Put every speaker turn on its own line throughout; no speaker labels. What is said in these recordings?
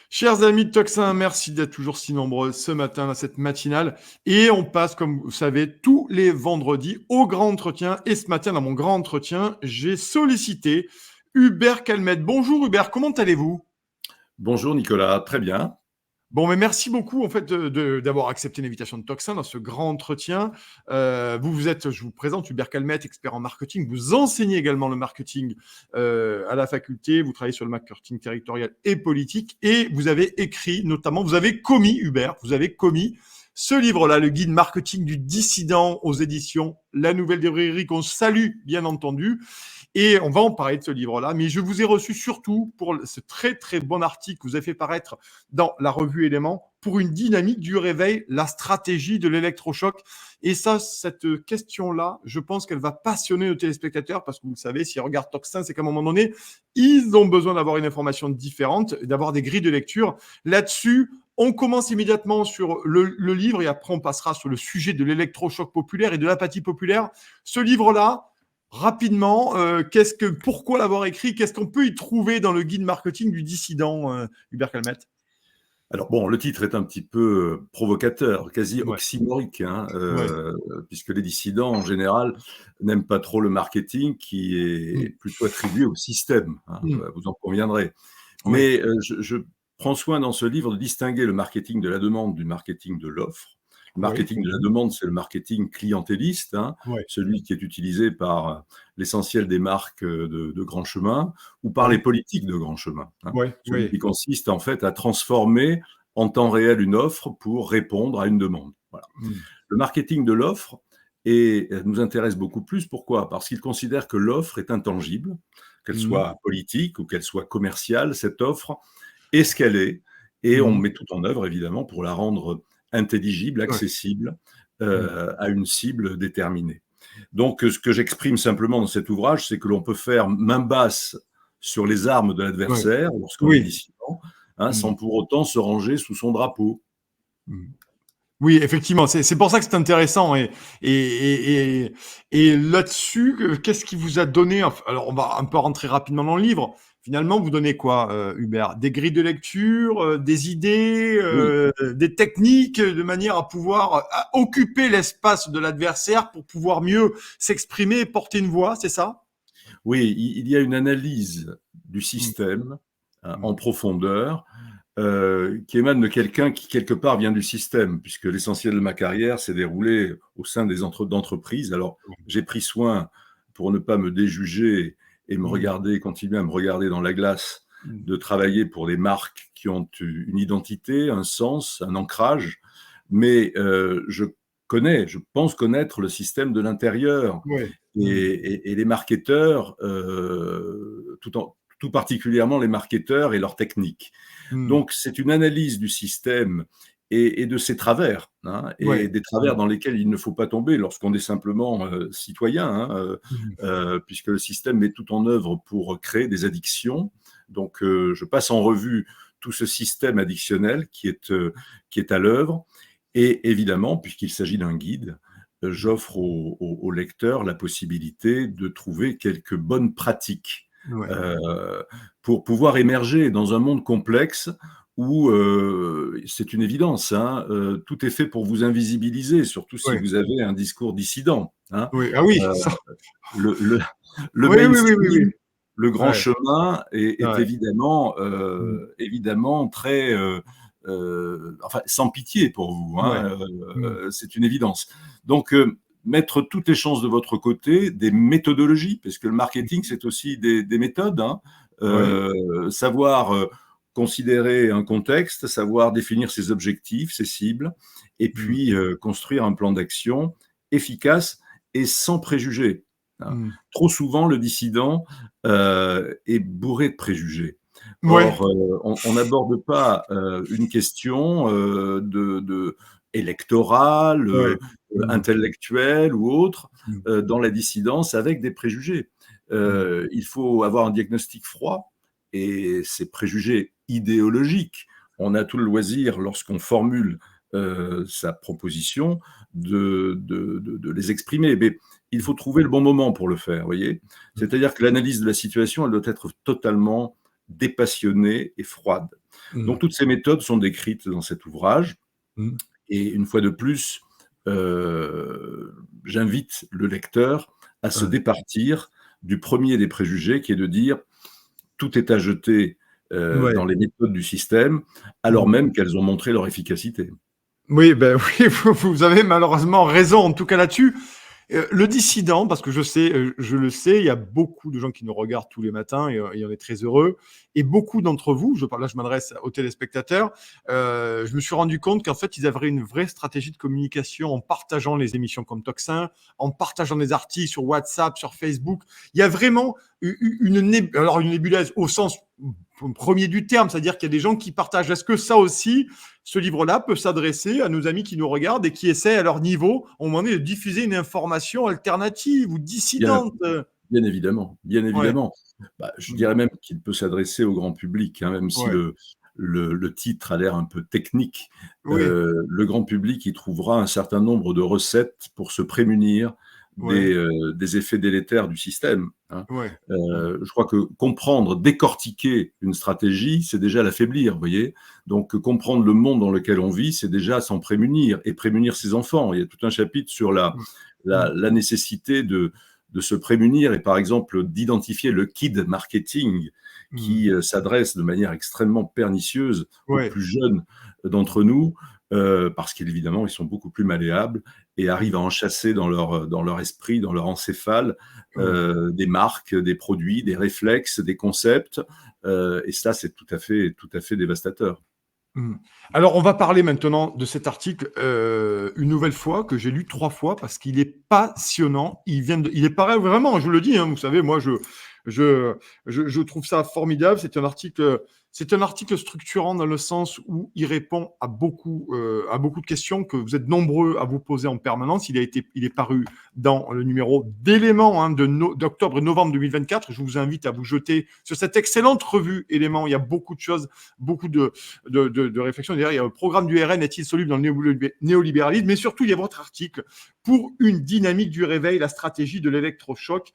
Chers amis de Tocsin, merci d'être toujours si nombreux ce matin à cette matinale. Et on passe, comme vous savez, tous les vendredis au grand entretien. Et ce matin, dans mon grand entretien, j'ai sollicité Hubert Calmette. Bonjour Hubert, comment allez-vous?
Bonjour Nicolas, très bien.
Bon, mais merci beaucoup en fait d'avoir accepté l'invitation de Tocsin dans ce grand entretien. Vous êtes, je vous présente Hubert Calmette, expert en marketing. Vous enseignez également le marketing à la faculté. Vous travaillez sur le marketing territorial et politique. Et vous avez écrit, notamment, vous avez commis, Hubert, vous avez commis ce livre-là, le guide marketing du dissident aux éditions La Nouvelle Librairie, qu'on salue bien entendu. Et on va en parler de ce livre-là, mais je vous ai reçu surtout pour ce très très bon article que vous avez fait paraître dans la revue Éléments pour une dynamique du réveil, la stratégie de l'électrochoc. Et ça, cette question-là, je pense qu'elle va passionner nos téléspectateurs parce que vous le savez, s'ils regardent Tocsin, c'est qu'à un moment donné, ils ont besoin d'avoir une information différente, d'avoir des grilles de lecture. Là-dessus, on commence immédiatement sur le livre et après on passera sur le sujet de l'électrochoc populaire et de l'apathie populaire. Ce livre-là, rapidement, pourquoi l'avoir écrit? Qu'est-ce qu'on peut y trouver dans le guide marketing du dissident, Hubert Calmette?
Alors bon, le titre est un petit peu provocateur, quasi
Ouais,
oxymorique, hein,
ouais.
puisque les dissidents, en général, n'aiment pas trop le marketing qui est
Mm,
plutôt attribué au système, hein,
mm,
vous en conviendrez.
ouais,
Mais je prends soin dans ce livre de distinguer le marketing de la demande du marketing de l'offre. Le
ouais,
marketing de la demande, c'est le marketing clientéliste, hein,
ouais,
celui qui est utilisé par l'essentiel des marques de grand chemin ou par les
ouais,
politiques de grand chemin, hein.
ouais,
Celui
ouais.
qui consiste en fait à transformer en temps réel une offre pour répondre à une demande. Voilà.
Mm,
Le marketing de l'offre nous intéresse beaucoup plus. Pourquoi? Parce qu'il considère que l'offre est intangible, qu'elle
mm,
soit politique ou qu'elle soit commerciale. Cette offre est ce qu'elle est, et on
mm,
met tout en œuvre, évidemment, pour la rendre intelligible,
ouais,
accessible
mm,
à une cible déterminée. Donc, ce que j'exprime simplement dans cet ouvrage, c'est que l'on peut faire main basse sur les armes de
ouais,
l'adversaire lorsqu'on est
oui,
dissident, hein,
mm,
sans pour autant se ranger sous son drapeau.
mm. Oui, effectivement, c'est pour ça que c'est intéressant. Et, et là-dessus, qu'est-ce qui vous a donné, alors on va un peu rentrer rapidement dans le livre. Finalement, vous donnez quoi, Hubert? Des grilles de lecture, des idées,
Oui,
des techniques de manière à pouvoir occuper l'espace de l'adversaire pour pouvoir mieux s'exprimer et porter une voix, c'est ça?
oui, il y a une analyse du
Mm,
système
mm,
en profondeur qui émane de quelqu'un qui, quelque part, vient du système, puisque l'essentiel de ma carrière s'est déroulé au sein d'entreprises. Alors, j'ai pris soin, pour ne pas me déjuger et me
mm,
regarder, continuer à me regarder dans la glace,
mm,
de travailler pour des marques qui ont une identité, un sens, un ancrage, mais je pense connaître le système de l'intérieur
ouais,
et,
mm,
et les marketeurs, tout particulièrement les marketeurs et leurs techniques.
mm,
Donc, c'est une analyse du système et de ses travers, hein, et
ouais,
des travers
mm,
dans lesquels il ne faut pas tomber lorsqu'on est simplement citoyen, hein,
mm,
puisque le système met tout en œuvre pour créer des addictions. Donc, je passe en revue tout ce système addictionnel qui est à l'œuvre. Et évidemment, puisqu'il s'agit d'un guide, j'offre au lecteur la possibilité de trouver quelques bonnes pratiques
ouais,
euh, pour pouvoir émerger dans un monde complexe où c'est une évidence, hein, tout est fait pour vous invisibiliser, surtout si
ouais,
vous avez un discours dissident, hein.
oui, ah oui,
Euh,
ça,
le, le, le
oui, oui, oui, oui, oui,
mainstream, le grand
ouais,
chemin est
ouais,
évidemment,
mm,
évidemment très, enfin, sans pitié pour vous,
ouais,
hein,
mm,
c'est une évidence. Donc, mettre toutes les chances de votre côté, des méthodologies, parce que le marketing, c'est aussi des méthodes, hein,
ouais,
savoir considérer un contexte, savoir définir ses objectifs, ses cibles, et
mm,
puis construire un plan d'action efficace et sans préjugés, hein.
mm,
Trop souvent, le dissident est bourré de préjugés.
ouais,
Or, on n'aborde pas une question électorale,
ouais, mm,
intellectuelle ou autre,
mm,
dans la dissidence avec des préjugés.
mm,
Il faut avoir un diagnostic froid et ces préjugés idéologiques, on a tout le loisir, lorsqu'on formule sa proposition, de les exprimer. Mais il faut trouver le bon moment pour le faire, vous voyez.
mm,
C'est-à-dire que l'analyse de la situation, elle doit être totalement dépassionnée et froide. Donc toutes ces méthodes sont décrites dans cet ouvrage. Et une fois de plus, j'invite le lecteur à se départir du premier des préjugés, qui est de dire tout est à jeter
Ouais.
dans les méthodes du système, alors même qu'elles ont montré leur efficacité.
Oui, ben oui, vous avez malheureusement raison, en tout cas là-dessus. Le dissident, parce que je le sais, il y a beaucoup de gens qui nous regardent tous les matins et on est très heureux. Et beaucoup d'entre vous, là, je m'adresse aux téléspectateurs, je me suis rendu compte qu'en fait, ils avaient une vraie stratégie de communication en partageant les émissions comme Toxin, en partageant des articles sur WhatsApp, sur Facebook. Il y a vraiment une nébuleuse au sens premier du terme, c'est-à-dire qu'il y a des gens qui partagent. Est-ce que ça aussi, ce livre-là peut s'adresser à nos amis qui nous regardent et qui essaient à leur niveau, au moment donné, de diffuser une information alternative ou
Bien,
dissidente?
bien évidemment, bien
Ouais.
évidemment. Je dirais même qu'il peut s'adresser au grand public, hein, même si
Ouais.
le titre a l'air un peu technique.
Oui.
Le grand public y trouvera un certain nombre de recettes pour se prémunir
Ouais.
des effets délétères du système, hein.
Ouais.
Je crois que comprendre, décortiquer une stratégie, c'est déjà l'affaiblir, vous voyez. Donc comprendre le monde dans lequel on vit, c'est déjà s'en prémunir et prémunir ses enfants. Il y a tout un chapitre sur la nécessité de se prémunir et par exemple d'identifier le kid marketing qui s'adresse de manière extrêmement pernicieuse aux
Ouais.
plus jeunes d'entre nous, parce qu'évidemment, ils sont beaucoup plus malléables et arrivent à enchasser dans leur esprit, dans leur encéphale, des marques, des produits, des réflexes, des concepts, et ça, c'est tout à fait dévastateur.
Alors, on va parler maintenant de cet article, une nouvelle fois, que j'ai lu 3 fois parce qu'il est passionnant. Il est pareil vraiment, je vous le dis, hein, vous savez, moi, je je trouve ça formidable. C'est un article structurant dans le sens où il répond à beaucoup de questions que vous êtes nombreux à vous poser en permanence. Il est paru dans le numéro d'Éléments, hein, d'octobre et novembre 2024. Je vous invite à vous jeter sur cette excellente revue Éléments. Il y a beaucoup de choses, beaucoup de réflexion. D'ailleurs, il y a le programme du RN est-il soluble dans le néolibéralisme, mais surtout, il y a votre article pour une dynamique du réveil, la stratégie de l'électrochoc.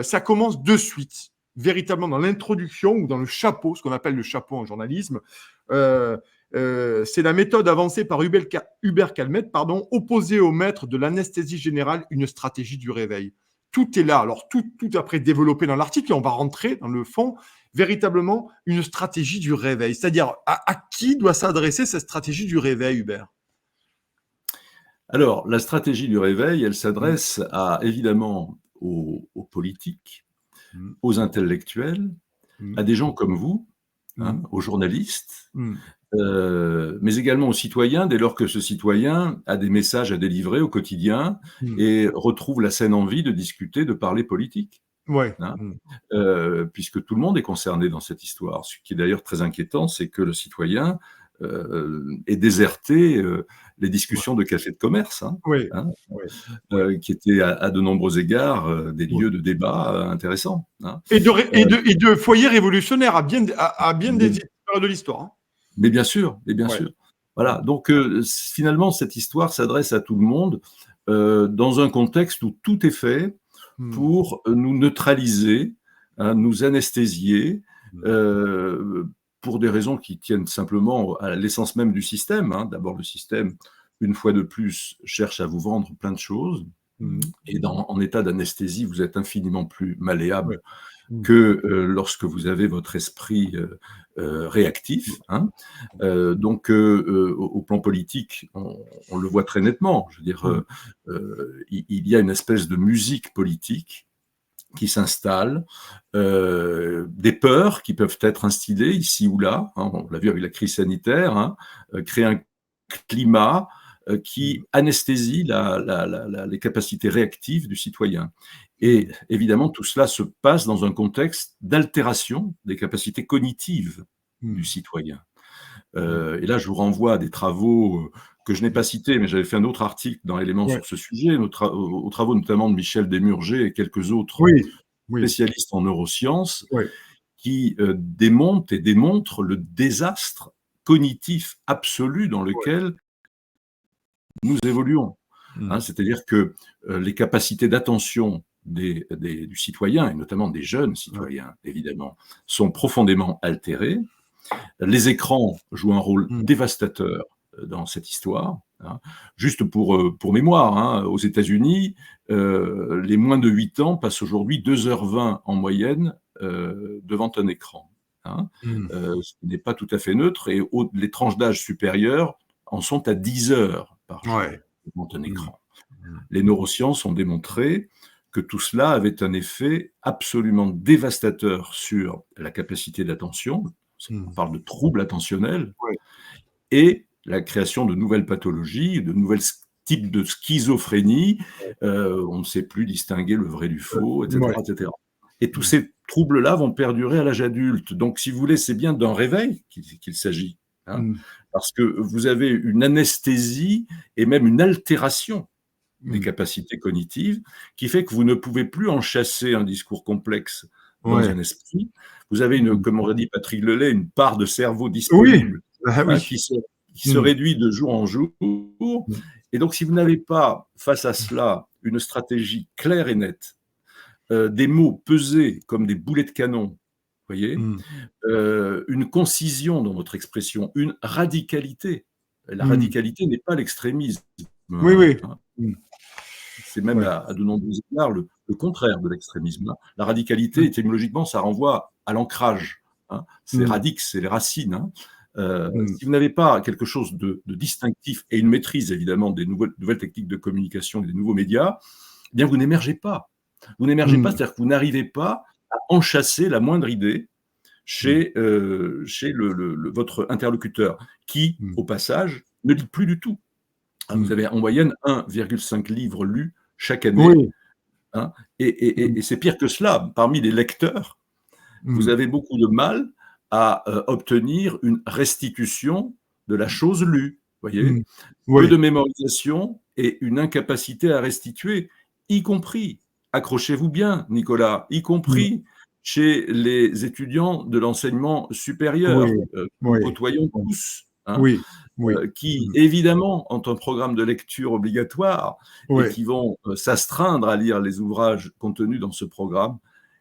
Ça commence de suite, véritablement dans l'introduction ou dans le chapeau, ce qu'on appelle le chapeau en journalisme. C'est la méthode avancée par Hubert Calmette, opposée au maître de l'anesthésie générale, une stratégie du réveil. Tout est là. Alors, tout après développé dans l'article, et on va rentrer dans le fond, véritablement une stratégie du réveil. C'est-à-dire, à qui doit s'adresser cette stratégie du réveil, Hubert?
Alors, la stratégie du réveil, elle s'adresse évidemment aux politiques,
Mm.
aux intellectuels,
Mm.
à des gens comme vous, hein,
Mm.
aux journalistes,
Mm.
mais également aux citoyens, dès lors que ce citoyen a des messages à délivrer au quotidien
Mm.
et retrouve la saine envie de discuter, de parler politique,
Ouais.
hein,
Mm.
puisque tout le monde est concerné dans cette histoire. Ce qui est d'ailleurs très inquiétant, c'est que le citoyen ait déserté les
Ouais.
discussions de café de commerce, hein,
Ouais.
hein,
Ouais. Ouais.
qui étaient à de nombreux égards des
Ouais.
lieux de débat intéressants, hein.
Et de foyer révolutionnaire à bien des périodes de l'histoire, hein.
Mais bien sûr, mais bien
Ouais.
sûr. Voilà, donc finalement, cette histoire s'adresse à tout le monde dans un contexte où tout est fait
Mm.
pour nous neutraliser, hein, nous anesthésier,
Mm.
euh, pour des raisons qui tiennent simplement à l'essence même du système, hein. D'abord, le système, une fois de plus, cherche à vous vendre plein de choses,
Mm.
et en état d'anesthésie, vous êtes infiniment plus
Ouais.
malléable
Mm.
que lorsque vous avez votre esprit réactif, hein. Donc, au plan politique, on le voit très nettement. Je veux dire,
Mm.
il y a une espèce de musique politique qui s'installe, des peurs qui peuvent être instillées ici ou là, hein, on l'a vu avec la crise sanitaire, hein, créer un climat
Mm.
qui anesthésie les capacités réactives du citoyen. Et
Mm.
évidemment, tout cela se passe dans un contexte d'altération des capacités cognitives du
Mm.
citoyen.
Mm.
Et là, je vous renvoie à des travaux que je n'ai pas cités, mais j'avais fait un autre article dans Éléments
Ouais.
sur ce sujet, aux travaux notamment de Michel Desmurger et quelques autres
Oui. Oui.
spécialistes en neurosciences,
Ouais.
qui démontrent le désastre cognitif absolu dans
Ouais.
lequel nous évoluons, hein.
Mm.
C'est-à-dire que les capacités d'attention du citoyen, et notamment des jeunes citoyens, évidemment, sont profondément altérés. Les écrans jouent un rôle dévastateur dans cette histoire. Hein. Juste pour mémoire, hein, aux États-Unis, les moins de 8 ans passent aujourd'hui 2h20 en moyenne devant un écran. Hein. Ce qui n'est pas tout à fait neutre, et les tranches d'âge supérieures en sont à 10 heures par jour devant un écran. Les neurosciences ont démontré que tout cela avait un effet absolument dévastateur sur la capacité d'attention. On parle de troubles attentionnels et la création de nouvelles pathologies, de nouveaux types de schizophrénie. On ne sait plus distinguer le vrai du faux, etc. etc. Et tous ces troubles-là vont perdurer à l'âge adulte. Donc, si vous voulez, c'est bien d'un réveil qu'il s'agit. Hein, parce que vous avez une anesthésie et même une altération des capacités cognitives qui fait que vous ne pouvez plus enchasser un discours complexe dans un esprit. Vous avez, comme aurait dit Patrick Lelay, une part de cerveau disponible qui se réduit de jour en jour. Et donc, si vous n'avez pas, face à cela, une stratégie claire et nette, des mots pesés comme des boulets de canon, voyez, une concision dans votre expression, une radicalité. La radicalité n'est pas l'extrémisme. C'est même à de nombreux égards le contraire de l'extrémisme. La radicalité, étymologiquement, ça renvoie à l'ancrage. Hein. C'est radix, c'est les racines. Hein. Si vous n'avez pas quelque chose de distinctif et une maîtrise, évidemment, des nouvelles techniques de communication et des nouveaux médias, eh bien, vous n'émergez pas. Vous n'émergez pas, c'est-à-dire que vous n'arrivez pas à enchasser la moindre idée chez votre interlocuteur, qui, au passage, ne lit plus du tout. Vous avez en moyenne 1,5 livres lus chaque année. Hein, et c'est pire que cela. Parmi les lecteurs, vous avez beaucoup de mal à obtenir une restitution de la chose lue. Voyez, peu de mémorisation et une incapacité à restituer, y compris, accrochez-vous bien, Nicolas, y compris chez les étudiants de l'enseignement supérieur, que nous côtoyons tous. Hein, qui, évidemment, ont un programme de lecture obligatoire et qui vont s'astreindre à lire les ouvrages contenus dans ce programme,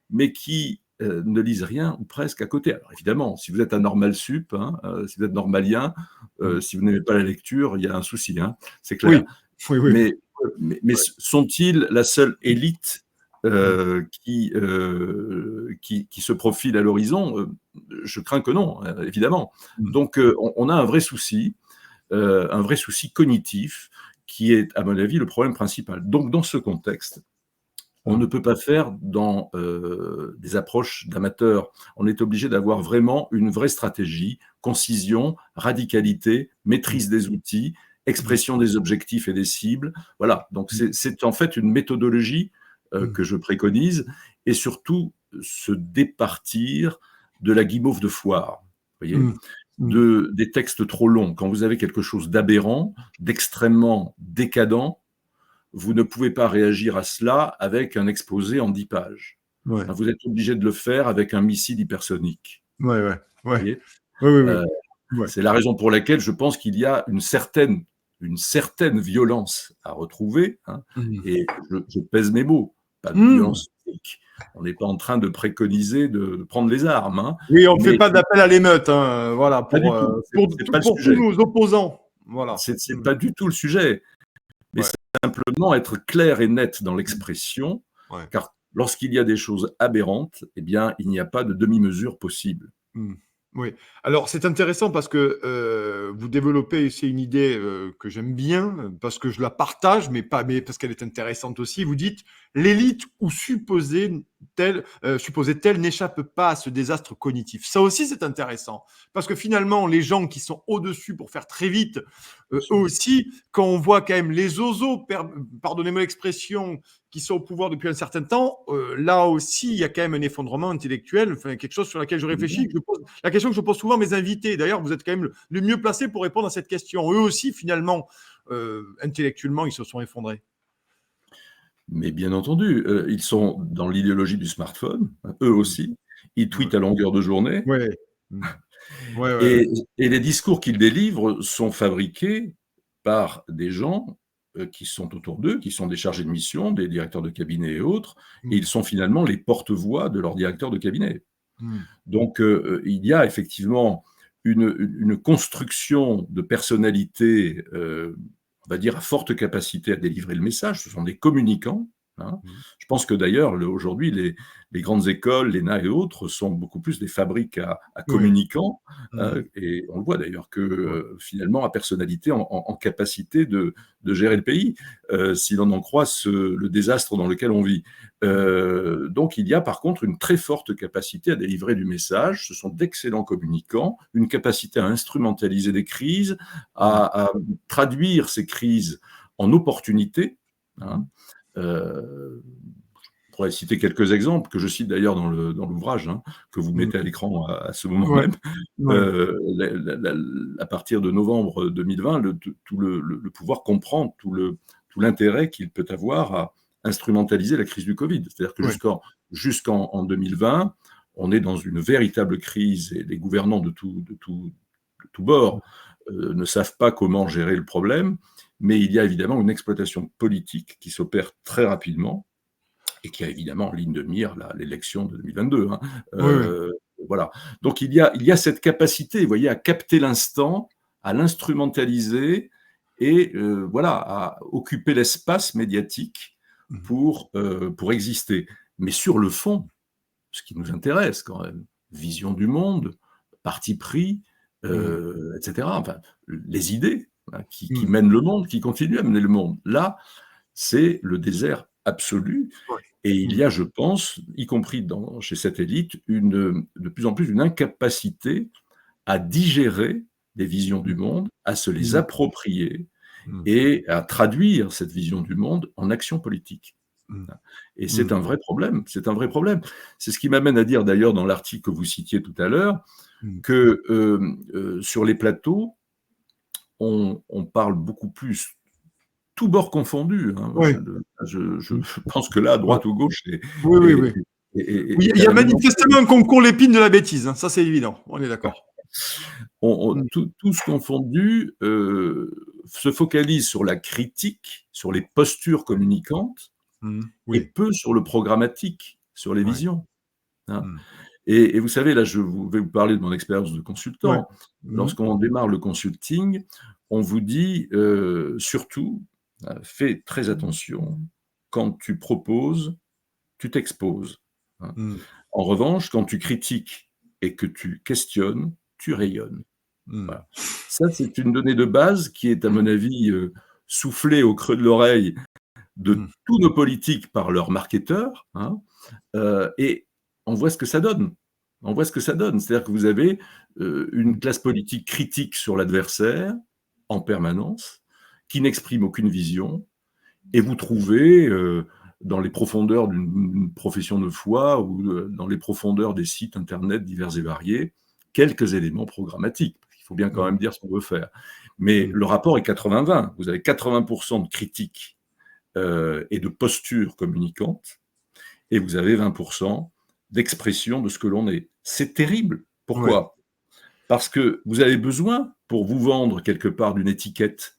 mais qui ne lisent rien ou presque à côté. Alors, évidemment, si vous êtes un normal sup, hein, si vous êtes normalien, si vous n'aimez pas la lecture, il y a un souci, hein, c'est clair. Mais sont-ils la seule élite qui se profile à l'horizon? Je crains que non, évidemment. Donc, on a un vrai souci cognitif qui est, à mon avis, le problème principal. Donc, dans ce contexte, on ne peut pas faire dans des approches d'amateurs. On est obligé d'avoir vraiment une vraie stratégie, concision, radicalité, maîtrise des outils, expression des objectifs et des cibles. Voilà, donc c'est en fait une méthodologie que je préconise, et surtout se départir de la guimauve de foire, voyez, des textes trop longs. Quand vous avez quelque chose d'aberrant, d'extrêmement décadent, vous ne pouvez pas réagir à cela avec un exposé en 10 pages. Vous êtes obligé de le faire avec un missile hypersonique. C'est la raison pour laquelle je pense qu'il y a une certaine violence à retrouver, hein, et je pèse mes mots, pas de violence physique. On n'est pas en train de préconiser de prendre les armes. Hein,
oui, on ne fait pas d'appel à l'émeute, hein, voilà, pour tous nos opposants. Voilà.
C'est pas du tout le sujet. Mais simplement être clair et net dans l'expression, car lorsqu'il y a des choses aberrantes, eh bien, il n'y a pas de demi-mesure possible.
Oui, alors c'est intéressant parce que vous développez, c'est une idée que j'aime bien, parce que je la partage, mais parce qu'elle est intéressante aussi. Vous dites, l'élite ou supposée telle n'échappe pas à ce désastre cognitif. Ça aussi, c'est intéressant, parce que finalement, les gens qui sont au-dessus, pour faire très vite, eux aussi, quand on voit quand même les oiseaux, pardonnez-moi l'expression, qui sont au pouvoir depuis un certain temps, là aussi, il y a quand même un effondrement intellectuel, enfin, quelque chose sur laquelle je réfléchis, la question que je pose souvent à mes invités. D'ailleurs, vous êtes quand même le mieux placé pour répondre à cette question. Eux aussi, finalement, intellectuellement, ils se sont effondrés.
Mais bien entendu, ils sont dans l'idéologie du smartphone, eux aussi. Ils tweetent à longueur de journée. Et les discours qu'ils délivrent sont fabriqués par des gens qui sont autour d'eux, qui sont des chargés de mission, des directeurs de cabinet et autres,
Mm.
et ils sont finalement les porte-voix de leurs directeurs de cabinet.
Mm.
Donc, il y a effectivement une construction de personnalités, on va dire, à forte capacité à délivrer le message. Ce sont des communicants. Hein.
Mm.
Je pense que d'ailleurs, aujourd'hui, les grandes écoles, l'ENA et autres, sont beaucoup plus des fabriques à
Oui.
communicants.
Mm.
Et on le voit d'ailleurs que
Ouais.
finalement, à personnalité en capacité de gérer le pays, si l'on en croit le désastre dans lequel on vit. Donc, il y a par contre une très forte capacité à délivrer du message. Ce sont d'excellents communicants, une capacité à instrumentaliser des crises, à traduire ces crises en opportunités. Hein. Je pourrais citer quelques exemples, que je cite d'ailleurs dans l'ouvrage, hein, que vous
Mm.
mettez à l'écran à ce moment
Ouais.
même.
Ouais.
À partir de novembre 2020, tout le pouvoir comprend tout l'intérêt qu'il peut avoir à instrumentaliser la crise du Covid. C'est-à-dire que
Ouais.
jusqu'en 2020, on est dans une véritable crise et les gouvernants de tout bord ne savent pas comment gérer le problème, mais il y a évidemment une exploitation politique qui s'opère très rapidement et qui a évidemment en ligne de mire l'élection de 2022. Hein.
Oui, oui.
Voilà. Donc il y a cette capacité, vous voyez, à capter l'instant, à l'instrumentaliser et voilà, à occuper l'espace médiatique
Mm.
pour exister. Mais sur le fond, ce qui nous intéresse quand même, vision du monde, parti pris,
Mm.
etc. Enfin, les idées hein, qui
Mm.
mènent le monde, qui continuent à mener le monde. Là, c'est le désert absolu.
Ouais.
Et il
Mm.
y a, je pense, y compris chez cette élite, de plus en plus une incapacité à digérer des visions du monde, à se les
Mm.
approprier
Mm.
et à traduire cette vision du monde en action politique.
Mm.
Et c'est
Mm.
un vrai problème, c'est un vrai problème. C'est ce qui m'amène à dire d'ailleurs dans l'article que vous citiez tout à l'heure,
Mm.
que sur les plateaux, on parle beaucoup plus tous bords confondus. Hein.
Ouais.
Je
Mm.
pense que là, à
Ouais.
droite ou gauche,
Oui, oui,
est,
oui. Oui, il
est
y
à
a
la même enseigne.
manifestement un concours l'épine de la bêtise, hein. Ça c'est évident, on est d'accord. Mm.
Tous confondus se focalisent sur la critique, sur les postures communicantes,
Mm.
et
Oui.
peu sur le programmatique, sur les
Ouais.
visions. Hein.
Mm.
Et vous savez, là, vais vous parler de mon expérience de
Ouais.
consultant.
Mm.
Lorsqu'on démarre le consulting, on vous dit surtout, fais très attention, quand tu proposes, tu t'exposes. Hein.
Mm.
En revanche, quand tu critiques et que tu questionnes, tu rayonnes.
Mm.
Voilà. Ça, c'est une donnée de base qui est, à mon avis, soufflée au creux de l'oreille de
Mm.
tous nos politiques par leurs marketeurs. Hein. Et on voit ce que ça donne. On voit ce que ça donne. C'est-à-dire que vous avez une
Mm.
classe politique critique sur l'adversaire en permanence, qui n'exprime aucune vision, et vous trouvez dans les profondeurs d'une profession de foi ou dans les profondeurs des sites internet divers et variés, quelques éléments programmatiques. Il faut bien quand
Mm.
même dire ce qu'on veut faire. Mais
Mm.
le rapport est 80-20. Vous avez 80% de critiques et de postures communicantes, et vous avez 20% d'expression de ce que l'on est. C'est terrible.
Ouais.
Pourquoi ? Parce que vous avez besoin, pour vous vendre quelque part d'une étiquette,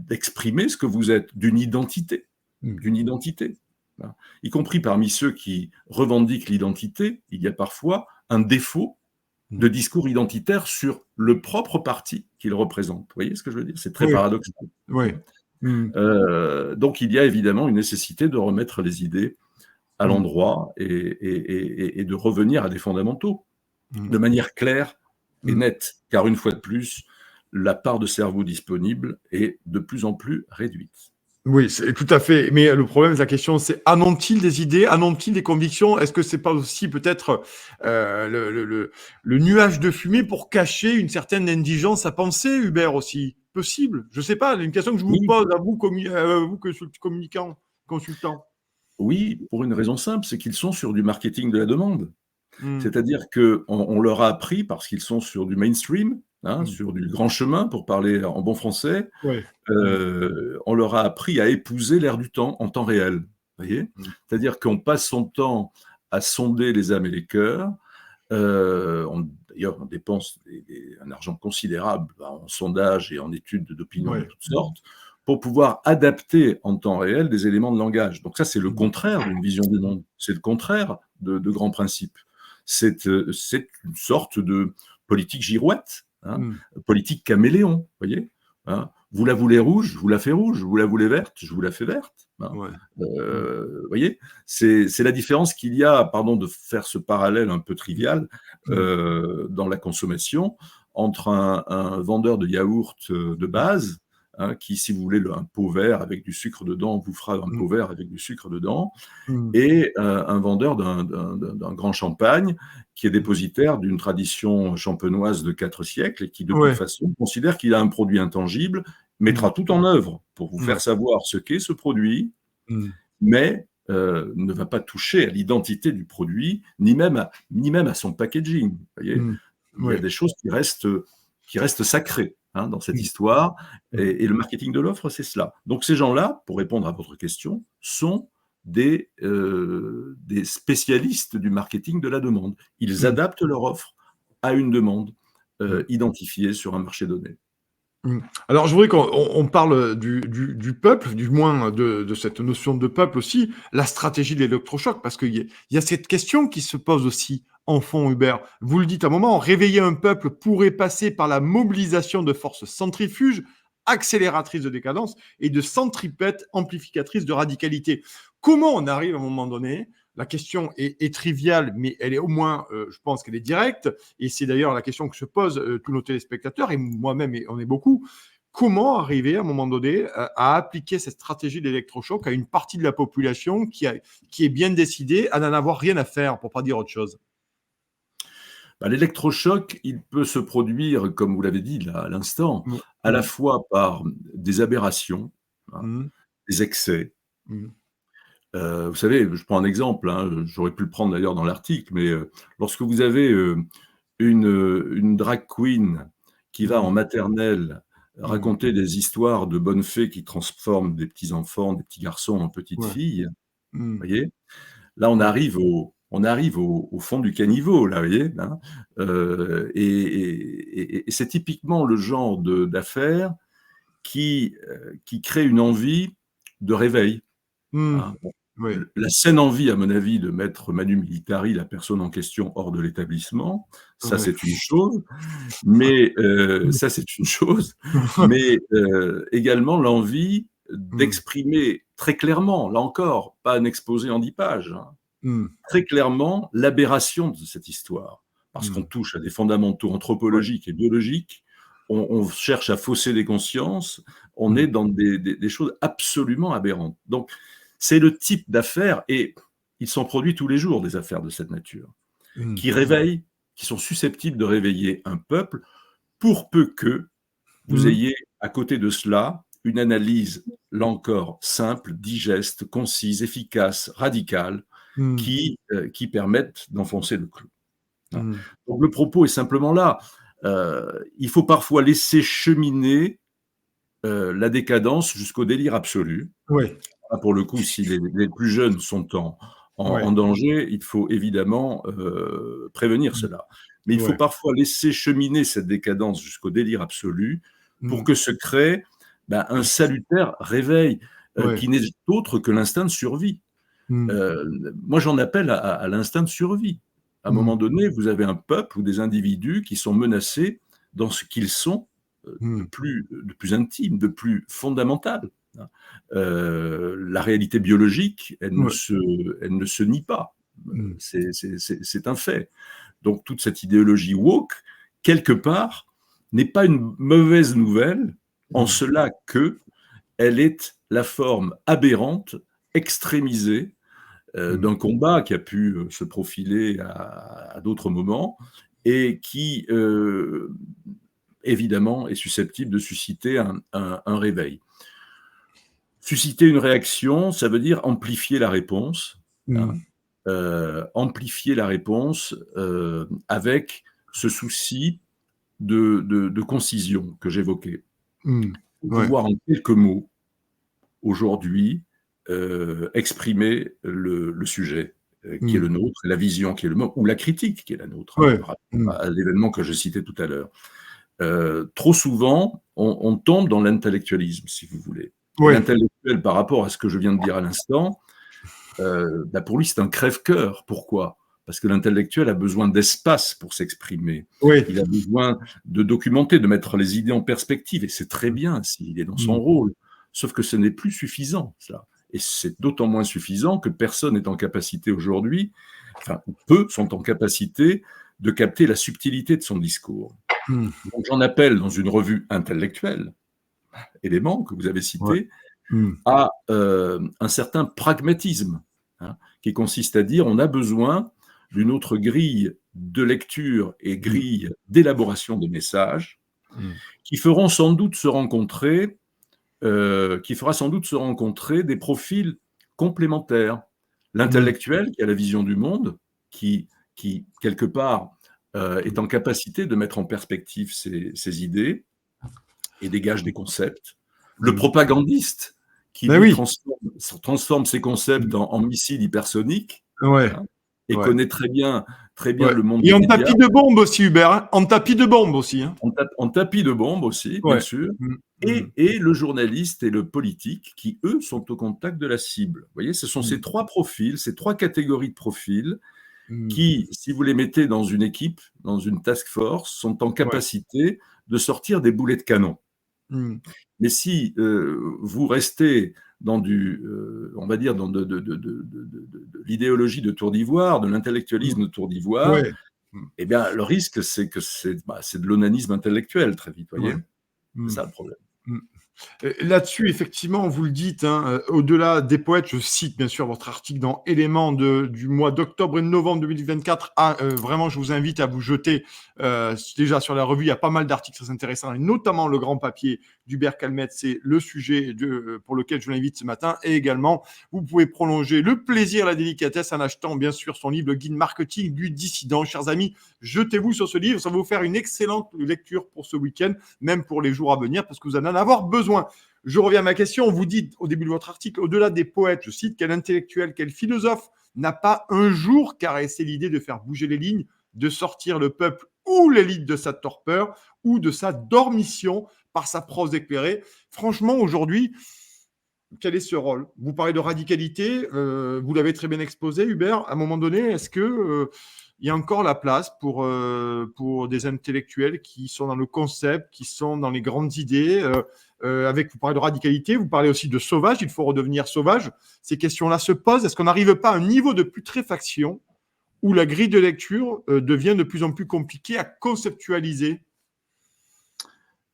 d'exprimer ce que vous êtes, d'une identité,
Mm.
hein. Y compris parmi ceux qui revendiquent l'identité, il y a parfois un défaut
Mm.
de discours identitaire sur le propre parti qu'ils représentent. Vous voyez ce que je veux dire ? C'est très
Oui.
paradoxal.
Oui. Mm.
Donc il y a évidemment une nécessité de remettre les idées à
Mm.
l'endroit et de revenir à des fondamentaux
Mm.
de manière claire et
Mm.
nette, car une fois de plus, la part de cerveau disponible est de plus en plus réduite.
Oui, c'est tout à fait. Mais le problème, la question, c'est en ont-ils des idées, en ont-ils des convictions? Est-ce que c'est pas aussi peut-être le nuage de fumée pour cacher une certaine indigence à penser, Hubert aussi? Possible. Je sais pas. Une question que je vous
Oui,
pose à vous, vous communicant, consultant.
oui, pour une raison simple, c'est qu'ils sont sur du marketing de la demande.
Mm.
C'est-à-dire qu'on leur a appris, parce qu'ils sont sur du mainstream, hein,
Mm.
sur du grand chemin, pour parler en bon français,
Ouais. Mm.
on leur a appris à épouser l'air du temps en temps réel. Vous voyez ?
Mm.
C'est-à-dire qu'on passe son temps à sonder les âmes et les cœurs. D'ailleurs, on dépense un argent considérable en sondage et en études d'opinion de
Ouais.
toutes sortes, pour pouvoir adapter en temps réel des éléments de langage. Donc ça, c'est le
Mmh.
contraire d'une vision du monde. C'est le contraire de grands principes. C'est une sorte de politique girouette, hein,
Mmh.
politique caméléon, voyez, hein. Vous la voulez rouge, je vous la fais rouge. Vous la voulez verte, je vous la fais verte. Hein.
Ouais. Mmh.
Voyez, c'est la différence qu'il y a, pardon de faire ce parallèle un peu trivial,
Mmh.
dans la consommation, entre un vendeur de yaourt de base, hein, qui, si vous voulez, un pot vert avec du sucre dedans, vous fera un
Mmh.
pot vert avec du sucre dedans,
Mmh.
et un vendeur d'un grand champagne qui est dépositaire d'une tradition champenoise de 4 siècles et qui, de toute
Ouais.
façon, considère qu'il a un produit intangible,
Mmh.
mettra tout en œuvre pour vous
Ouais.
faire savoir ce qu'est ce produit,
Mmh.
mais ne va pas toucher à l'identité du produit, ni même à son packaging. Vous voyez,
Mmh.
il y a
Ouais.
des choses qui restent sacrées, hein, dans cette
Mmh.
histoire,
Mmh.
et le marketing de l'offre, c'est cela. Donc ces gens-là, pour répondre à votre question, sont des spécialistes du marketing de la demande. Ils
Mmh.
adaptent leur offre à une demande
Mmh.
identifiée sur un marché donné.
Mmh. Alors, je voudrais qu'on parle du peuple, du moins de cette notion de peuple aussi, la stratégie de l'électrochoc, parce qu'il y a cette question qui se pose aussi en fond, Hubert. Vous le dites à un moment, réveiller un peuple pourrait passer par la mobilisation de forces centrifuges, accélératrices de décadence, et de centripètes amplificatrices de radicalité. Comment on arrive à un moment donné, la question est triviale, mais elle est au moins, je pense qu'elle est directe, et c'est d'ailleurs la question que se posent tous nos téléspectateurs, et moi-même, et on est beaucoup. Comment arriver à un moment donné à appliquer cette stratégie d'électrochoc à une partie de la population qui est bien décidée à n'en avoir rien à faire, pour ne pas dire autre chose?
Bah, l'électrochoc, il peut se produire, comme vous l'avez dit là, à l'instant,
Mmh.
à la
Mmh.
fois par des aberrations, hein,
Mmh.
des excès.
Mmh.
Vous savez, je prends un exemple, hein, j'aurais pu le prendre d'ailleurs dans l'article, mais lorsque vous avez une drag queen qui va en
Mmh.
maternelle
Mmh.
raconter des histoires de bonnes fées qui transforment des petits enfants, des petits garçons en petites
Ouais.
filles,
Mmh.
voyez? Là,
Ouais.
on arrive au fond du caniveau, là, vous voyez, hein? Et c'est typiquement le genre d'affaires qui crée une envie de réveil,
Mmh.
hein. Bon,
Ouais.
la saine envie, à mon avis, de mettre Manu Militari, la personne en question, hors de l'établissement, ça,
Ouais.
c'est une chose, mais également l'envie
Mmh.
d'exprimer très clairement, là encore, pas un exposé en 10 pages, hein,
Mmh.
très clairement l'aberration de cette histoire. Parce qu'on
Mmh.
touche à des fondamentaux
Ouais.
anthropologiques et biologiques, on cherche à fausser des consciences, on
Mmh.
est dans des choses absolument aberrantes. Donc, c'est le type d'affaires, et il s'en produit tous les jours des affaires de cette nature,
Mmh.
qui réveillent, qui sont susceptibles de réveiller un peuple, pour peu que vous
Mmh.
ayez à côté de cela une analyse, là encore, simple, digeste, concise, efficace, radicale,
Mmh.
qui permettent d'enfoncer le clou. Hein.
Mmh.
Donc le propos est simplement là. Il faut parfois laisser cheminer la décadence jusqu'au délire absolu.
Ouais.
Là, pour le coup, si les plus jeunes sont en
Ouais.
danger, il faut évidemment prévenir
Mmh.
cela. Mais il faut
Ouais.
parfois laisser cheminer cette décadence jusqu'au délire absolu pour
Mmh.
que se crée un
Un
salutaire réveil
Ouais.
qui n'est autre que l'instinct de survie.
Mmh.
Moi, j'en appelle à l'instinct de survie. À un
Mmh.
moment donné, vous avez un peuple ou des individus qui sont menacés dans ce qu'ils sont
Mmh.
de plus intime, de plus fondamental, hein. La réalité biologique,
Ouais.
elle ne se nie pas.
Mmh.
C'est un fait. Donc toute cette idéologie woke, quelque part, n'est pas une mauvaise nouvelle, en
Mmh.
cela que elle est la forme aberrante, extrémisée,
Mmh.
d'un combat qui a pu se profiler à d'autres moments, et qui, évidemment, est susceptible de susciter un réveil. Susciter une réaction, ça veut dire amplifier la réponse, hein,
Mmh.
amplifier la réponse avec ce souci de concision que j'évoquais.
Mmh.
Pour
Ouais.
pouvoir en quelques mots, aujourd'hui, exprimer le sujet qui est
Mmh.
le nôtre, la vision qui est le nôtre, ou la critique qui est la nôtre, hein,
Ouais.
par rapport
Mmh.
à l'événement que je citais tout à l'heure. trop souvent, on tombe dans l'intellectualisme, si vous voulez. Et
Oui,
l'intellectuel, par rapport à ce que je viens de dire à l'instant, pour lui, c'est un crève-cœur. Pourquoi? Parce que l'intellectuel a besoin d'espace pour s'exprimer.
oui.
Il a besoin de documenter, de mettre les idées en perspective. Et c'est très bien s'il est dans son
Mm.
rôle. Sauf que ce n'est plus suffisant, ça. Et c'est d'autant moins suffisant que personne n'est en capacité aujourd'hui, enfin, peu sont en capacité de capter la subtilité de son discours.
Mm.
Donc j'en appelle dans une revue intellectuelle, élément que vous avez
Ouais.
cité,
Mm.
à un certain pragmatisme, hein, qui consiste à dire on a besoin d'une autre grille de lecture et
Mm.
grille d'élaboration des messages
Mm.
qui feront sans doute se rencontrer, qui fera sans doute se rencontrer des profils complémentaires.
Mm.
L'intellectuel qui a la vision du monde, qui quelque part est en capacité de mettre en perspective ses idées et dégage des concepts. Le
Mm.
propagandiste qui,
Ben
lui,
oui.
transforme ses concepts
Mm.
en missiles hypersoniques,
Ouais,
hein, et
ouais,
connaît très bien
ouais.
le monde
Et
des
en
médias,
tapis de bombe aussi, Hubert, hein. En tapis de bombe aussi, hein.
en tapis de bombe aussi, bien
Ouais.
sûr,
Mm. Mm.
et le journaliste et le politique qui, eux, sont au contact de la cible. Vous voyez, ce sont ces
Mm.
trois profils, ces trois catégories de profils
Mm.
qui, si vous les mettez dans une équipe, dans une task force, sont en
Ouais.
capacité de sortir des boulets de canon.
Mm.
Mais si vous restez dans on va dire, dans de l'idéologie de Tour d'Ivoire, de
Mm.
l'intellectualisme de Tour d'Ivoire,
Ouais. Mm.
eh bien, le risque, c'est que c'est de l'onanisme intellectuel, très vite, voyez.
Ouais.
C'est
Mm.
ça le problème.
Mm. Là-dessus, effectivement, vous le dites, hein, au-delà des poètes, je cite bien sûr votre article dans Éléments du mois d'octobre et de novembre 2024. Ah, vraiment, je vous invite à vous jeter déjà sur la revue. Il y a pas mal d'articles très intéressants, et notamment le grand papier d'Hubert Calmette. C'est le sujet pour lequel je l'invite ce matin. Et également, vous pouvez prolonger le plaisir, la délicatesse en achetant bien sûr son livre, le guide marketing du dissident. Chers amis, jetez-vous sur ce livre. Ça va vous faire une excellente lecture pour ce week-end, même pour les jours à venir, parce que vous en avez besoin. Je reviens à ma question. Vous dites au début de votre article, au-delà des poètes, je cite, quel intellectuel, quel philosophe n'a pas un jour caressé l'idée de faire bouger les lignes, de sortir le peuple ou l'élite de sa torpeur ou de sa dormition par sa prose éclairée. Franchement, aujourd'hui, quel est ce rôle? Vous parlez de radicalité, vous l'avez très bien exposé, Hubert. À un moment donné, est-ce que il y a encore la place pour des intellectuels qui sont dans le concept, qui sont dans les grandes idées vous parlez de radicalité, vous parlez aussi de sauvage, il faut redevenir sauvage. Ces questions-là se posent. Est-ce qu'on n'arrive pas à un niveau de putréfaction où la grille de lecture devient de plus en plus compliquée à conceptualiser?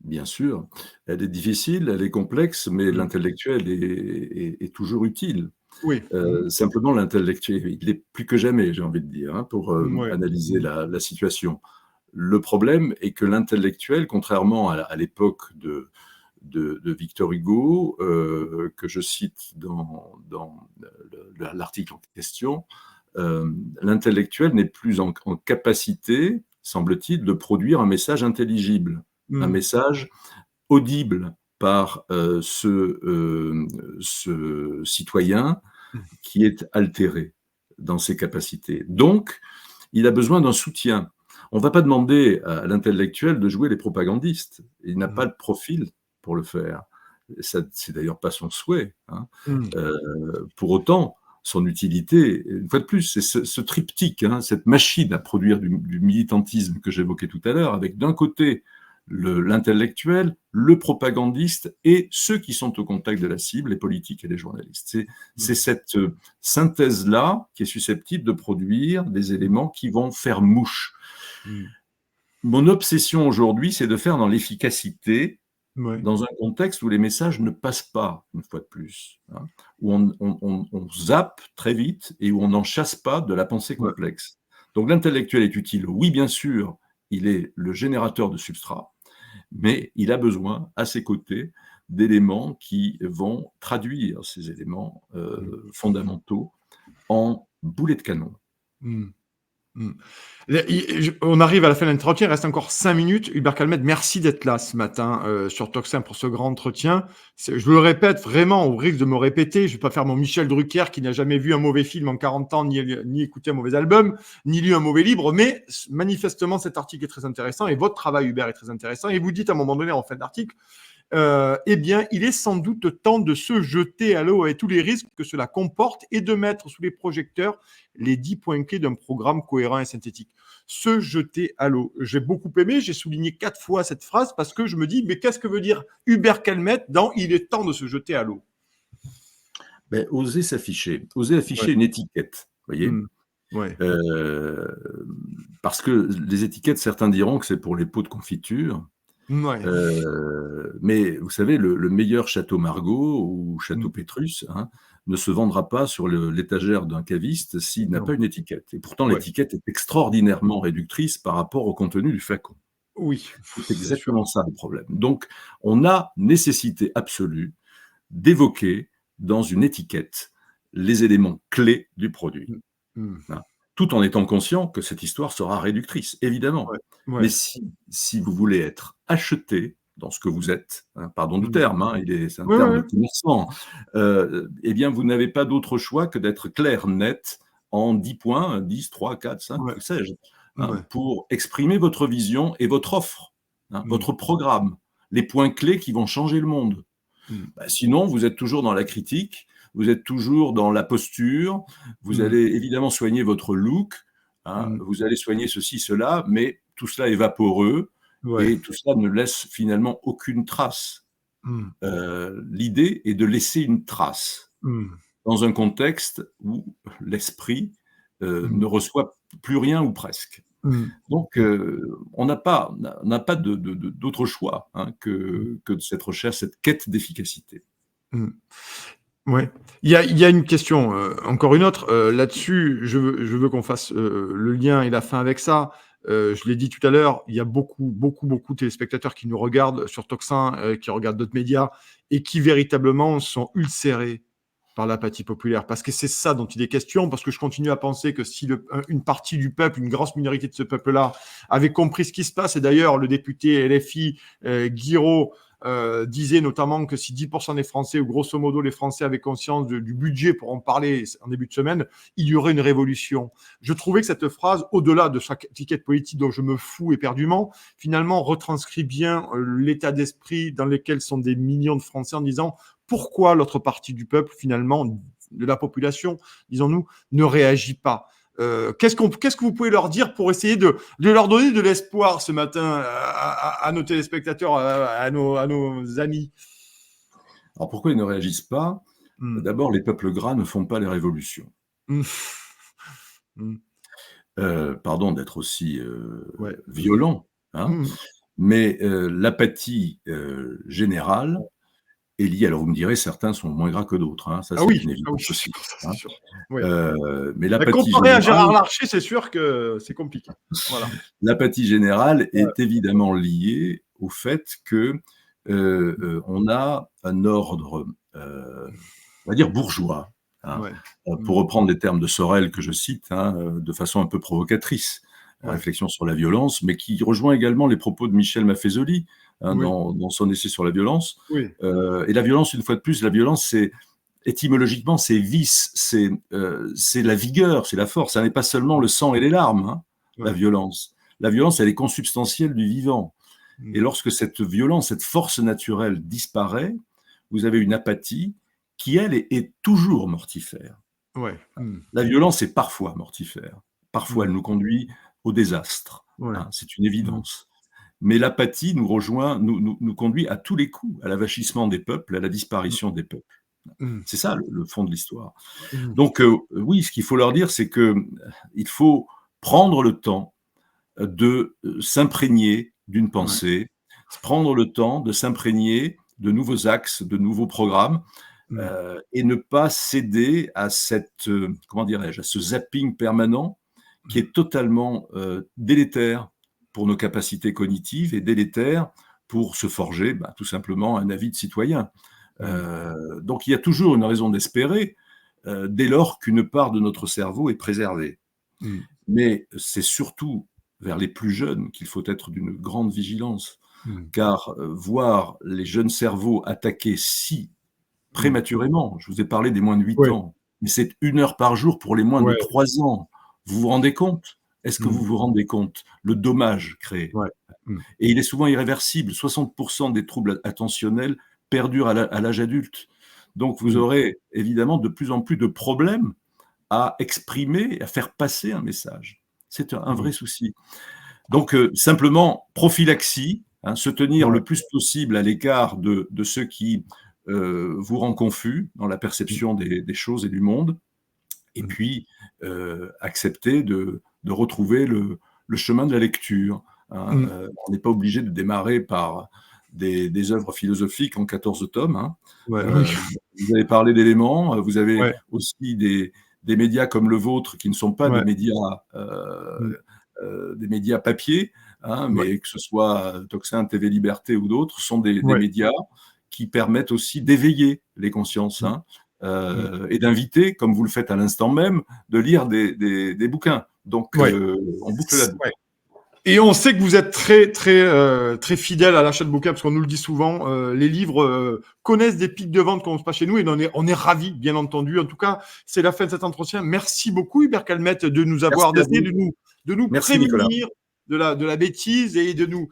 Bien sûr, elle est difficile, elle est complexe, mais
Mm.
l'intellectuel est toujours utile.
Oui.
Simplement, l'intellectuel, il est plus que jamais, j'ai envie de dire, hein, pour
Ouais.
analyser la situation. Le problème est que l'intellectuel, contrairement à l'époque de Victor Hugo, que je cite dans l'article en question, l'intellectuel n'est plus en capacité, semble-t-il, de produire un message intelligible, un
Mm.
message audible par ce citoyen
Mm.
qui est altéré dans ses capacités. Donc, il a besoin d'un soutien. On ne va pas demander à l'intellectuel de jouer les propagandistes. Il n'a pas
Mm.
le profil pour le faire. C'est d'ailleurs pas son souhait, hein.
Mm.
Pour autant, son utilité, une fois de plus, c'est ce triptyque, hein, cette machine à produire du militantisme que j'évoquais tout à l'heure, avec d'un côté l'intellectuel, le propagandiste et ceux qui sont au contact de la cible, les politiques et les journalistes. C'est
Mm.
cette synthèse-là qui est susceptible de produire des éléments qui vont faire mouche.
Mm.
Mon obsession aujourd'hui, c'est de faire dans l'efficacité,
Ouais.
dans un contexte où les messages ne passent pas, une fois de plus, hein, où on zappe très vite et où on n'en chasse pas de la pensée
Ouais.
complexe. Donc l'intellectuel est utile, oui, bien sûr, il est le générateur de substrat, mais il a besoin, à ses côtés, d'éléments qui vont traduire ces éléments
Mm.
fondamentaux en boulets de canon.
Mm. Mmh. On arrive à la fin de l'entretien, il reste encore 5 minutes. Hubert Calmette, merci d'être là ce matin, sur Tocsin pour ce grand entretien. Je le répète vraiment, au risque de me répéter, je ne vais pas faire mon Michel Drucker qui n'a jamais vu un mauvais film en 40 ans, ni écouté un mauvais album, ni lu un mauvais livre, mais manifestement cet article est très intéressant et votre travail, Hubert, est très intéressant. Et vous dites à un moment donné en fin d'article, eh bien, il est sans doute temps de se jeter à l'eau avec tous les risques que cela comporte et de mettre sous les projecteurs les 10 points clés d'un programme cohérent et synthétique. Se jeter à l'eau. J'ai beaucoup aimé, j'ai souligné 4 fois cette phrase parce que je me dis, mais qu'est-ce que veut dire Hubert Calmette dans Il est temps de se jeter à l'eau?
Ben, oser s'afficher, oser afficher
Ouais.
une étiquette, voyez.
Mmh. Ouais.
Euh, Parce que les étiquettes, certains diront que c'est pour les pots de confiture.
Ouais.
Mais vous savez, le meilleur château Margaux ou château
Mmh.
Pétrus, hein, ne se vendra pas sur l'étagère d'un caviste s'il n'a
Non.
pas une étiquette. Et pourtant,
Ouais.
l'étiquette est extraordinairement réductrice par rapport au contenu du flacon.
Oui,
C'est
c'est sûr.
exactement ça le problème. Donc, on a nécessité absolue d'évoquer dans une étiquette les éléments clés du produit.
Mmh. Mmh.
Hein, tout en étant conscient que cette histoire sera réductrice, évidemment.
Ouais.
Mais
Ouais.
si vous voulez être acheté dans ce que vous êtes, hein, pardon du
Mmh.
terme, hein, c'est un
Ouais,
terme de
ouais.
commerçant, eh bien, vous n'avez pas d'autre choix que d'être clair, net, en 10 points, 10, 3, 4, 5,
Ouais.
que sais-je, hein,
Ouais.
pour exprimer votre vision et votre offre, hein,
Mmh.
votre programme, les points clés qui vont changer le monde.
Mmh.
Bah, sinon, vous êtes toujours dans la critique, vous êtes toujours dans la posture, vous
Mmh.
allez évidemment soigner votre look, hein,
Mmh.
vous allez soigner ceci, cela, mais tout cela est vaporeux
Ouais.
et tout cela ne laisse finalement aucune trace.
Mmh.
L'idée est de laisser une trace
Mmh.
dans un contexte où l'esprit
Mmh.
ne reçoit plus rien ou presque.
Mmh.
Donc,
Mmh.
on n'a pas d'autre choix, hein,
Mmh.
que de cette recherche, cette quête d'efficacité.
Mmh. Ouais. Il y a une question, encore une autre, là-dessus, je veux qu'on fasse, le lien et la fin avec ça. Je l'ai dit tout à l'heure, il y a beaucoup, beaucoup, beaucoup de téléspectateurs qui nous regardent sur Tocsin, qui regardent d'autres médias et qui véritablement sont ulcérés par l'apathie populaire. Parce que c'est ça dont il est question, parce que je continue à penser que si une partie du peuple, une grosse minorité de ce peuple-là, avait compris ce qui se passe, et d'ailleurs le député LFI, Guiraud, disait notamment que si 10% des Français, ou grosso modo les Français, avaient conscience du budget pour en parler en début de semaine, il y aurait une révolution. Je trouvais que cette phrase, au-delà de chaque étiquette politique dont je me fous éperdument, finalement retranscrit bien l'état d'esprit dans lequel sont des millions de Français en disant pourquoi l'autre partie du peuple, finalement, de la population, disons-nous, ne réagit pas. Qu'est-ce que vous pouvez leur dire pour essayer de leur donner de l'espoir ce matin à nos téléspectateurs, à nos amis?
Alors pourquoi ils ne réagissent pas?
Mmh.
D'abord, les peuples gras ne font pas les révolutions.
Mmh. Mmh.
Pardon d'être aussi
Ouais.
violent, hein,
Mmh.
mais l'apathie générale est liée. Alors vous me direz, certains sont moins gras que d'autres, hein, ça
Ah
c'est
oui,
une
ah oui,
évidence aussi.
ça c'est
Hein.
sûr. Oui.
Mais
Bah,
l'apathie
comparé à
générale,
Gérard Larcher, c'est sûr que c'est compliqué. Voilà.
l'apathie générale
Ouais.
est évidemment liée au fait que on a un ordre, on va dire bourgeois, hein,
Ouais.
pour
Mmh.
reprendre les termes de Sorel que je cite, hein, de façon un peu provocatrice,
Ouais.
réflexion sur la violence, mais qui rejoint également les propos de Michel Maffezoli, hein,
Oui.
dans son essai sur la violence.
Oui.
Et la violence, une fois de plus, la violence, c'est étymologiquement, c'est vice, c'est la vigueur, c'est la force. Ça n'est pas seulement le sang et les larmes, hein, la
Ouais.
violence. La violence, elle est consubstantielle du vivant. Et
Mmh.
lorsque cette violence, cette force naturelle disparaît, vous avez une apathie qui, elle, est toujours mortifère.
Ouais. Mmh.
La violence est parfois mortifère. Parfois,
Mmh.
elle nous conduit au désastre,
Ouais.
hein, c'est une
Mmh.
évidence. Mais l'apathie nous rejoint, nous conduit à tous les coups, à l'avachissement des peuples, à la
Mmh.
disparition des peuples.
Mmh.
C'est ça le fond de l'histoire.
Mmh.
Donc, oui, ce qu'il faut leur dire, c'est que il faut prendre le temps de s'imprégner d'une
Ouais.
pensée, prendre le temps de s'imprégner de nouveaux axes, de nouveaux programmes,
Mmh.
et ne pas céder à cette, comment dirais-je, à ce zapping permanent qui
Mmh.
est totalement délétère pour nos capacités cognitives et délétère pour se forger, bah, tout simplement un avis de citoyen.
Mmh.
Donc il y a toujours une raison d'espérer dès lors qu'une part de notre cerveau est préservée.
Mmh.
Mais c'est surtout vers les plus jeunes qu'il faut être d'une grande vigilance, car voir les jeunes cerveaux attaqués si prématurément, je vous ai parlé des moins de 8
Ouais,
ans, mais c'est 1 heure par jour pour les moins de
ouais,
3 ans. Vous vous rendez compte? Est-ce que vous
mmh,
vous rendez compte? Le dommage créé.
ouais, mmh,
Et il est souvent irréversible. 60% des troubles attentionnels perdurent à l'âge adulte. Donc vous
mmh,
aurez évidemment de plus en plus de problèmes à exprimer, à faire passer un message. C'est un
mmh,
vrai souci. Donc simplement, prophylaxie, hein, se tenir
ouais,
le plus possible à l'écart de ceux qui vous rendent confus dans la
mmh,
perception des choses et du monde, et
mmh,
puis accepter de retrouver le chemin de la lecture, hein.
mmh,
On n'est pas obligé de démarrer par des œuvres philosophiques en 14 tomes, hein.
ouais, oui,
Euh, vous avez parlé d'éléments, vous avez
ouais,
aussi des médias comme le vôtre qui ne sont pas
ouais, mmh,
des médias papier, hein,
ouais,
mais que ce soit Toxin, TV Liberté ou d'autres, sont des
ouais,
médias qui permettent aussi d'éveiller les consciences,
mmh,
hein,
mmh,
et d'inviter, comme vous le faites à l'instant même, de lire des bouquins. Donc,
ouais,
on boucle la
ouais.
boucle.
Et on sait que vous êtes très, très, très fidèle à l'achat de bouquins parce qu'on nous le dit souvent. Les livres connaissent des pics de vente quand on se passe chez nous et on est ravis, bien entendu. En tout cas, c'est la fin de cet entretien. Merci beaucoup, Hubert Calmette, de nous avoir,
Merci à
d'essayer
vous.
de nous
Merci, Nicolas.
prévenir de la bêtise et de nous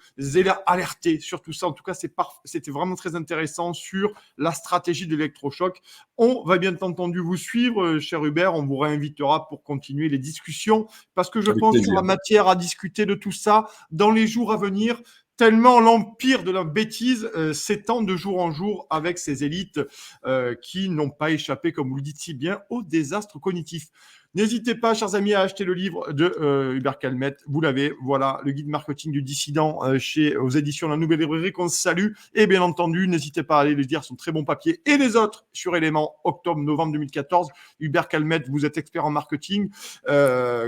alerter sur tout ça. En tout cas, c'était vraiment très intéressant sur la stratégie de l'électrochoc. On va bien entendu vous suivre, cher Hubert. On vous réinvitera pour continuer les discussions parce que je
Avec
pense qu'il y
plaisir.
aura matière à discuter de tout ça dans les jours à venir, tellement l'empire de la bêtise s'étend de jour en jour avec ces élites qui n'ont pas échappé, comme vous le dites si bien, au désastre cognitif. N'hésitez pas, chers amis, à acheter le livre de Hubert Calmette. Vous l'avez, voilà, le guide marketing du dissident aux éditions La Nouvelle Librairie qu'on salue. Et bien entendu, n'hésitez pas à aller les lire, son très bon papier. Et les autres sur Éléments, octobre-novembre 2014. Hubert Calmette, vous êtes expert en marketing,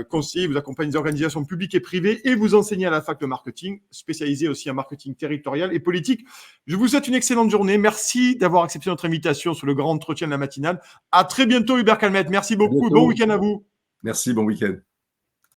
conseiller, vous accompagnez des organisations publiques et privées et vous enseignez à la fac de marketing, spécialisé aussi en marketing territorial et politique. Je vous souhaite une excellente journée. Merci d'avoir accepté notre invitation sur le grand entretien de la matinale. À très bientôt, Hubert Calmette. Merci
À
beaucoup. Bon
bientôt.
week-end à vous.
Merci, bon week-end.